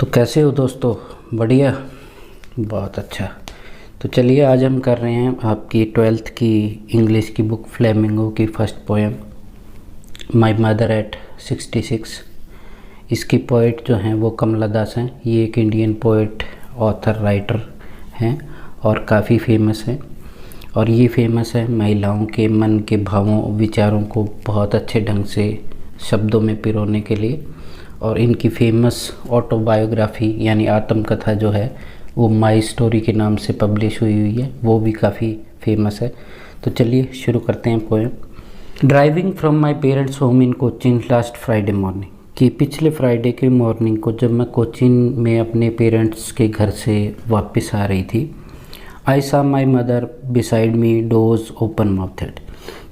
तो कैसे हो दोस्तों? बढ़िया, बहुत अच्छा। तो चलिए आज हम कर रहे हैं आपकी 12th की इंग्लिश की बुक फ्लेमिंगो की first poem my mother eight 66। इसकी पोइट जो हैं वो कमला दास हैं। ये एक इंडियन पोइट, ऑथर, राइटर हैं और काफ़ी फेमस हैं। और ये फेमस है महिलाओं के मन के भावों विचारों को बहुत अच्छे ढंग से शब्दों में पिरोने के लिए। और इनकी फेमस ऑटोबायोग्राफी यानी आत्मकथा जो है वो माई स्टोरी के नाम से पब्लिश हुई है, वो भी काफ़ी फेमस है। तो चलिए शुरू करते हैं poem. Driving from my parents home in Cochin last Friday morning. कि पिछले फ्राइडे के मॉर्निंग को जब मैं कोचीन में अपने पेरेंट्स के घर से वापस आ रही थी, आई सा my mother beside me dose open mouthed.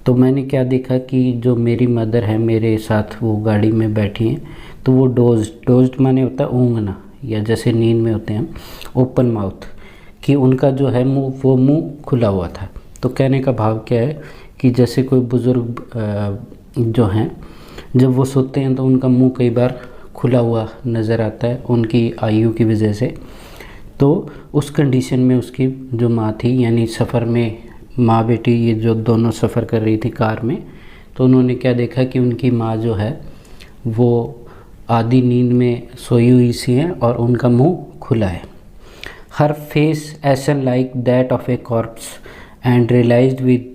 तो मैंने क्या देखा कि जो मेरी मदर है मेरे साथ वो गाड़ी में बैठी हैं, तो वो डोज्ड माने होता है ऊँघना, या जैसे नींद में होते हैं ओपन माउथ, कि उनका जो है मुंह वो मुंह खुला हुआ था। तो कहने का भाव क्या है कि जैसे कोई बुज़ुर्ग जो हैं जब वो सोते हैं तो उनका मुंह कई बार खुला हुआ नज़र आता है उनकी आयु की वजह से। तो उस कंडीशन में उसकी जो माँ थी, यानी सफ़र में माँ बेटी ये जो दोनों सफ़र कर रही थी कार में, तो उन्होंने क्या देखा कि उनकी माँ जो है वो आधी नींद में सोई हुई सी है और उनका मुंह खुला है। Her face ashen like that of a corpse and realised with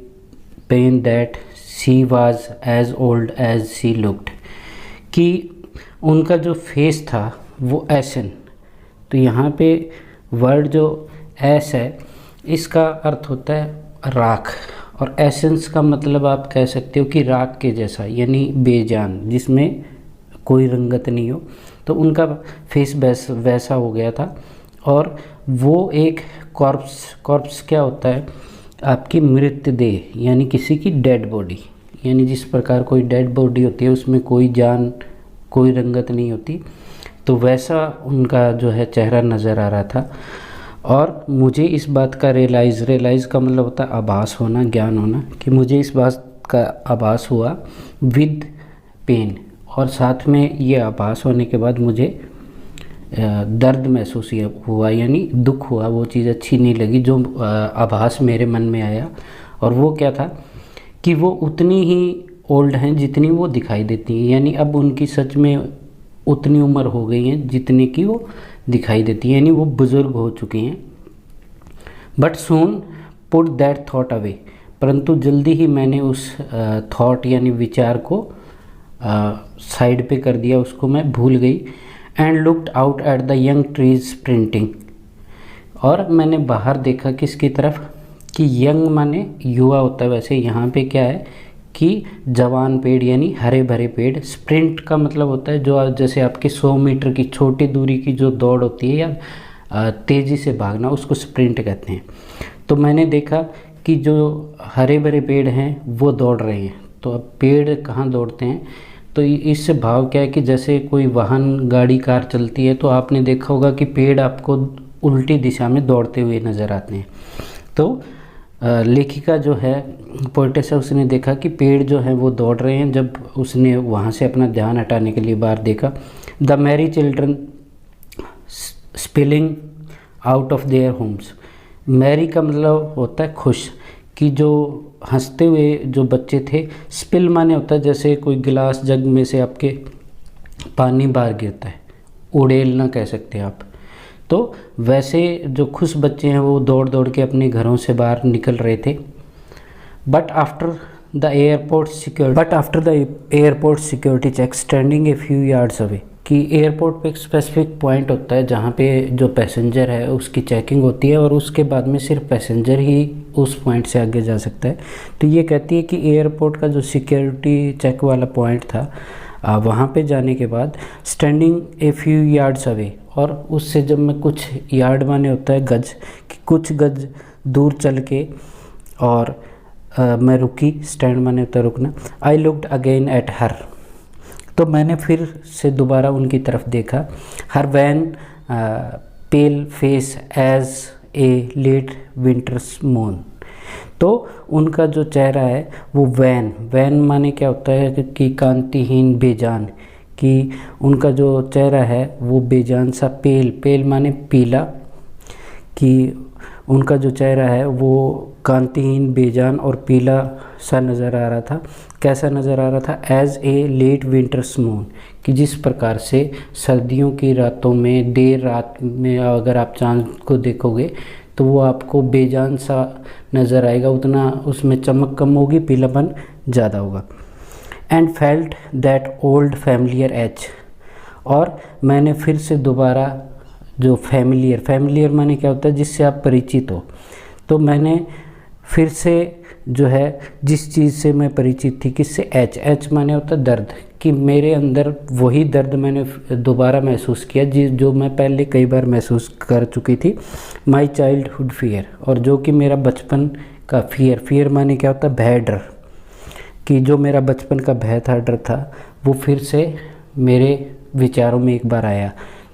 pain that she was as old as she looked. कि उनका जो फेस था वो एसन, तो यहाँ पे वर्ड जो एस है इसका अर्थ होता है राख, और एसेंस का मतलब आप कह सकते हो कि राख के जैसा, यानी बेजान, जिसमें कोई रंगत नहीं हो। तो उनका फेस वैसा हो गया था। और वो एक कॉर्प्स क्या होता है? आपकी मृतदेह, यानी किसी की डेड बॉडी, यानी जिस प्रकार कोई डेड बॉडी होती है उसमें कोई जान कोई रंगत नहीं होती, तो वैसा उनका जो है चेहरा नज़र आ रहा था। और मुझे इस बात का रियलाइज़ का मतलब होता है आभास होना, ज्ञान होना, कि मुझे इस बात का आभास हुआ विद पेन, और साथ में ये आभास होने के बाद मुझे दर्द महसूस हुआ, यानी दुख हुआ। वो चीज़ अच्छी नहीं लगी जो आभास मेरे मन में आया। और वो क्या था कि वो उतनी ही ओल्ड हैं जितनी वो दिखाई देती हैं, यानी अब उनकी सच में उतनी उम्र हो गई है जितनी की वो दिखाई देती है, यानी वो बुज़ुर्ग हो चुकी हैं। But soon put that thought away, परंतु जल्दी ही मैंने उस थॉट यानी विचार को साइड पे कर दिया, उसको मैं भूल गई। And looked out at the young trees sprinting, और मैंने बाहर देखा किसकी तरफ, कि यंग माने युवा होता है, वैसे यहाँ पे क्या है कि जवान पेड़ यानी हरे भरे पेड़। स्प्रिंट का मतलब होता है जो जैसे आपकी 100 मीटर की छोटी दूरी की जो दौड़ होती है या तेज़ी से भागना, उसको स्प्रिंट कहते हैं। तो मैंने देखा कि जो हरे भरे पेड़ हैं वो दौड़ रहे हैं। तो अब पेड़ कहाँ दौड़ते हैं? तो इससे भाव क्या है कि जैसे कोई वाहन गाड़ी कार चलती है तो आपने देखा होगा कि पेड़ आपको उल्टी दिशा में दौड़ते हुए नज़र आते हैं। तो लेखिका जो है, पोएटेस है, उसने देखा कि पेड़ जो हैं वो दौड़ रहे हैं। जब उसने वहाँ से अपना ध्यान हटाने के लिए बाहर देखा, the merry children spilling out of their homes. Merry का मतलब होता है खुश, कि जो हंसते हुए जो बच्चे थे, स्पिल माने होता है जैसे कोई गिलास जग में से आपके पानी बाहर गिरता है, उड़ेलना कह सकते हैं आप। तो वैसे जो खुश बच्चे हैं वो दौड़ दौड़ के अपने घरों से बाहर निकल रहे थे। But after the airport security check standing a few yards away. कि एयरपोर्ट पे एक स्पेसिफिक पॉइंट होता है जहाँ पे जो पैसेंजर है उसकी चेकिंग होती है, और उसके बाद में सिर्फ पैसेंजर ही उस पॉइंट से आगे जा सकता है। तो ये कहती है कि एयरपोर्ट का जो सिक्योरिटी चेक वाला पॉइंट था, वहाँ पे जाने के बाद standing a few yards away, और उससे जब मैं कुछ यार्ड माने होता है गज, कि कुछ गज दूर चल के और मैं रुकी, स्टैंड माने होता है रुकना। I looked again at her, तो मैंने फिर से दोबारा उनकी तरफ देखा। Her wan pale face as a late winter's moon. तो उनका जो चेहरा है वो वैन माने क्या होता है कि कांतिहीन बेजान, कि उनका जो चेहरा है वो बेजान सा पेल, पेल माने पीला, कि उनका जो चेहरा है वो कांतिहीन, बेजान और पीला सा नज़र आ रहा था। कैसा नज़र आ रहा था? As a late winter's moon, कि जिस प्रकार से सर्दियों की रातों में, देर रात में अगर आप चांद को देखोगे तो वो आपको बेजान सा नज़र आएगा, उतना उसमें चमक कम होगी, पीलापन ज़्यादा होगा। And felt that old familiar H, और मैंने फिर से दोबारा जो फैमिलियर, फैमिलियर माने क्या होता है? जिससे आप परिचित हो। तो मैंने फिर से जो है जिस चीज़ से मैं परिचित थी, किससे? एच, एच माने होता है दर्द, कि मेरे अंदर वही दर्द मैंने दोबारा महसूस किया जो मैं पहले कई बार महसूस कर चुकी थी। माई चाइल्डहुड फियर, और जो कि मेरा बचपन का फियर, फियर माने क्या होता है? भय, डर, कि जो मेरा बचपन का भय था, डर था, वो फिर से मेरे विचारों में एक बार आया।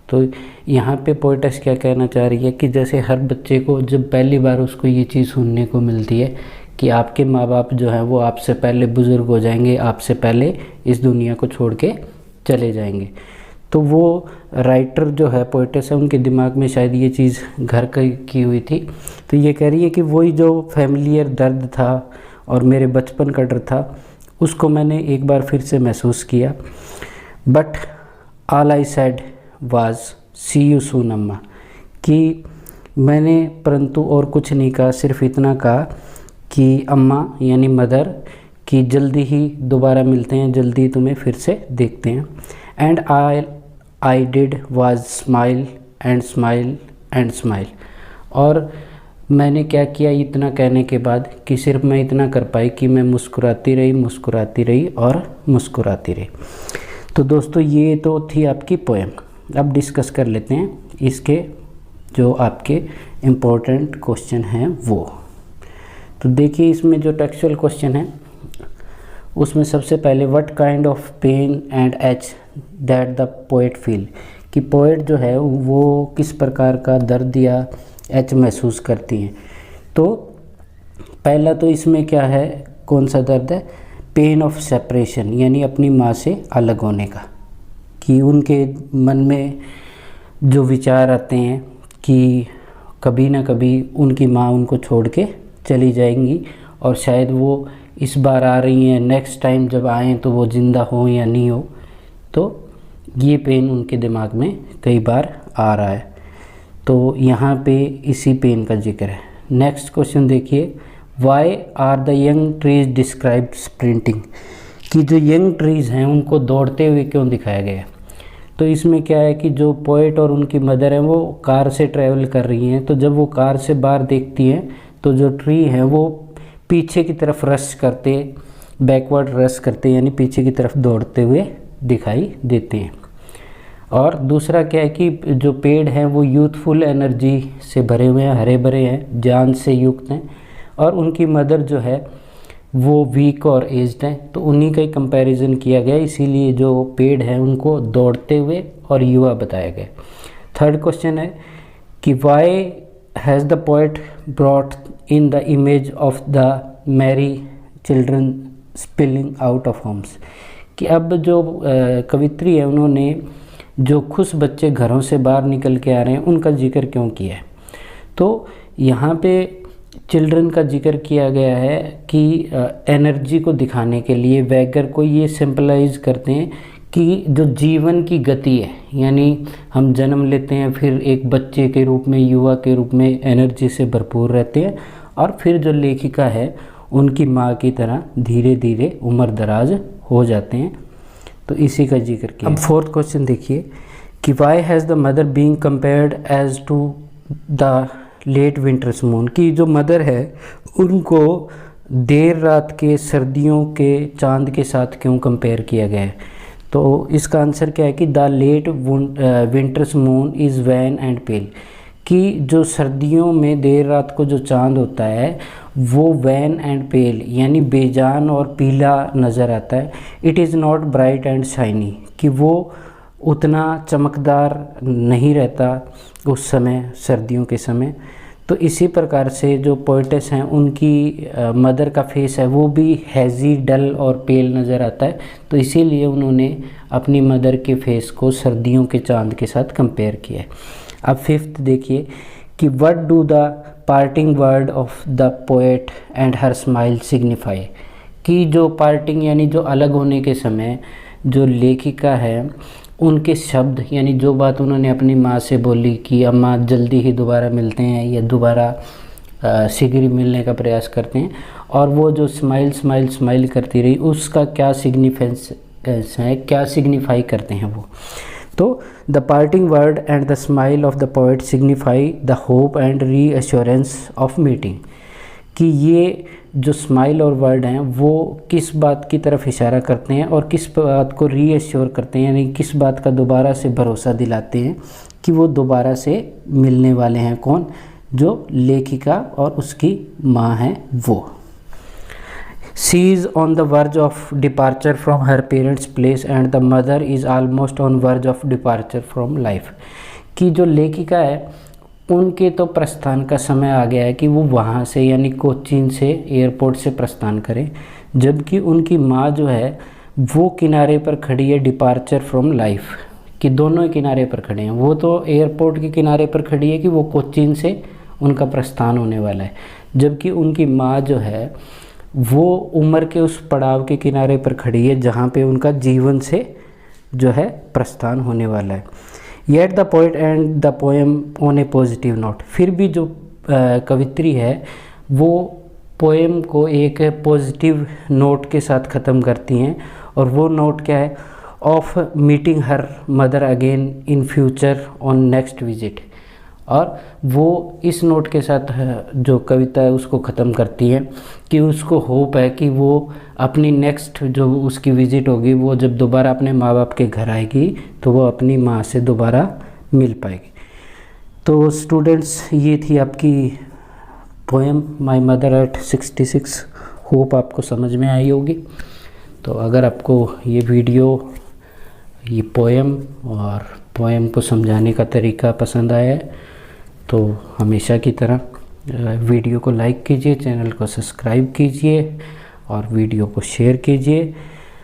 तो यहाँ पे पोएटस क्या कहना चाह रही है कि जैसे हर बच्चे को जब पहली बार उसको ये चीज़ सुनने को मिलती है कि आपके माँ बाप जो हैं वो आपसे पहले बुज़ुर्ग हो जाएंगे, आपसे पहले इस दुनिया को छोड़ के चले जाएंगे, तो वो राइटर जो है, पोएटस है, उनके दिमाग में शायद ये चीज़ घर की हुई थी। तो ये कह रही है कि वही जो फैमिलियर दर्द था और मेरे बचपन का डर था, उसको मैंने एक बार फिर से महसूस किया। But all I said was see you soon Amma, कि मैंने परंतु और कुछ नहीं कहा, सिर्फ इतना कहा कि अम्मा यानी मदर, कि जल्दी ही दोबारा मिलते हैं, जल्दी तुम्हें फिर से देखते हैं। And I did was smile and smile and smile, और मैंने क्या किया इतना कहने के बाद, कि सिर्फ मैं इतना कर पाई कि मैं मुस्कुराती रही, मुस्कुराती रही और मुस्कुराती रही। तो दोस्तों ये तो थी आपकी पोएम। अब डिस्कस कर लेते हैं इसके जो आपके इम्पोर्टेंट क्वेश्चन हैं वो। तो देखिए इसमें जो टेक्सचुअल क्वेश्चन है उसमें सबसे पहले what kind of pain and ache that the poet feel, कि पोएट जो है वो किस प्रकार का दर्द या एच महसूस करती हैं। तो पहला तो इसमें क्या है, कौन सा दर्द है? पेन ऑफ सेपरेशन, यानी अपनी माँ से अलग होने का, कि उनके मन में जो विचार आते हैं कि कभी ना कभी उनकी माँ उनको छोड़ के चली जाएंगी और शायद वो इस बार आ रही हैं, नेक्स्ट टाइम जब आएँ तो वो ज़िंदा हो या नहीं हो। तो ये पेन उनके दिमाग में कई बार आ रहा है, तो यहाँ पे इसी पेन का जिक्र है। नेक्स्ट क्वेश्चन देखिए, why are the young trees described sprinting, कि जो यंग ट्रीज़ हैं उनको दौड़ते हुए क्यों दिखाया गया है। तो इसमें क्या है कि जो पोएट और उनकी मदर हैं वो कार से ट्रैवल कर रही हैं, तो जब वो कार से बाहर देखती हैं तो जो ट्री हैं वो पीछे की तरफ रश करते, बैकवर्ड रश करते, यानी पीछे की तरफ दौड़ते हुए दिखाई देते हैं। और दूसरा क्या है कि जो पेड़ हैं वो यूथफुल एनर्जी से भरे हुए हैं, हरे भरे हैं, जान से युक्त हैं, और उनकी मदर जो है वो वीक और एज्ड हैं। तो उन्हीं का ही कंपैरिजन किया गया, इसीलिए जो पेड़ हैं उनको दौड़ते हुए और युवा बताया गया। थर्ड क्वेश्चन है कि why has the poet brought in the image of the merry children spilling out of homes, कि अब जो कवित्री है उन्होंने जो खुश बच्चे घरों से बाहर निकल के आ रहे हैं उनका जिक्र क्यों किया है। तो यहाँ पे चिल्ड्रन का जिक्र किया गया है कि एनर्जी को दिखाने के लिए वैगर को ये सिंपलाइज करते हैं कि जो जीवन की गति है, यानी हम जन्म लेते हैं, फिर एक बच्चे के रूप में, युवा के रूप में एनर्जी से भरपूर रहते हैं, और फिर जो लेखिका है उनकी माँ की तरह धीरे धीरे उम्र दराज हो जाते हैं। तो इसी का जिक्र किया। अब फोर्थ क्वेश्चन देखिए कि why has the mother being compared as to the late winter's moon, की जो मदर है उनको देर रात के सर्दियों के चांद के साथ क्यों कंपेयर किया गया है। तो इसका आंसर क्या है कि the late winter's moon is wan and pale, कि जो सर्दियों में देर रात को जो चांद होता है वो वैन एंड पेल यानी बेजान और पीला नज़र आता है। It is not bright and shiny, कि वो उतना चमकदार नहीं रहता उस समय, सर्दियों के समय। तो इसी प्रकार से जो पोइटेस हैं उनकी मदर का फेस है वो भी हैज़ी, डल और पेल नज़र आता है। तो इसीलिए उन्होंने अपनी मदर के फेस को सर्दियों के चांद के साथ कंपेयर किया है। अब फिफ्थ देखिए कि what do the parting word of the poet and her smile signify, कि जो पार्टिंग यानी जो अलग होने के समय जो लेखिका है उनके शब्द यानी जो बात उन्होंने अपनी माँ से बोली कि अम्मा जल्दी ही दोबारा मिलते हैं या दोबारा शीघ्र मिलने का प्रयास करते हैं, और वो जो स्माइल करती रही उसका क्या सिग्निफिकेंस है, क्या सिग्निफाई करते हैं वो। तो the parting word and the smile of the poet signify the hope and reassurance of meeting, कि ये जो स्माइल और वर्ड हैं वो किस बात की तरफ इशारा करते हैं और किस बात को रीअश्योर करते हैं, यानी किस बात का दोबारा से भरोसा दिलाते हैं कि वो दोबारा से मिलने वाले हैं। कौन? जो लेखिका और उसकी माँ हैं वो। She is on the verge of departure from her parents' place and the mother is almost on verge of departure from life, कि जो लेखिका है उनके तो प्रस्थान का समय आ गया है कि वो वहाँ से यानी कोचीन से एयरपोर्ट से प्रस्थान करें, जबकि उनकी माँ जो है वो किनारे पर खड़ी है डिपार्चर फ्रॉम लाइफ, कि दोनों ही किनारे पर खड़े हैं। वो तो एयरपोर्ट के किनारे पर खड़ी है कि वो कोचीन से उनका प्रस्थान होने वाला है, जबकि उनकी माँ जो है वो उम्र के उस पड़ाव के किनारे पर खड़ी है जहाँ पे उनका जीवन से जो है प्रस्थान होने वाला है। Yet the poet and the poem on A positive note, फिर भी जो कवित्री है वो पोएम को एक पॉजिटिव नोट के साथ ख़त्म करती हैं, और वो नोट क्या है? Of meeting her mother again in future on next visit, और वो इस नोट के साथ जो कविता है उसको ख़त्म करती है कि उसको होप है कि वो अपनी नेक्स्ट जो उसकी विज़िट होगी वो जब दोबारा अपने माँ बाप के घर आएगी तो वो अपनी माँ से दोबारा मिल पाएगी। तो स्टूडेंट्स ये थी आपकी poem my mother eight 66। Hope आपको समझ में आई होगी। तो अगर आपको ये वीडियो, ये पोएम और पोएम को समझाने का तरीका पसंद आया है तो हमेशा की तरह वीडियो को लाइक कीजिए, चैनल को सब्सक्राइब कीजिए और वीडियो को शेयर कीजिए।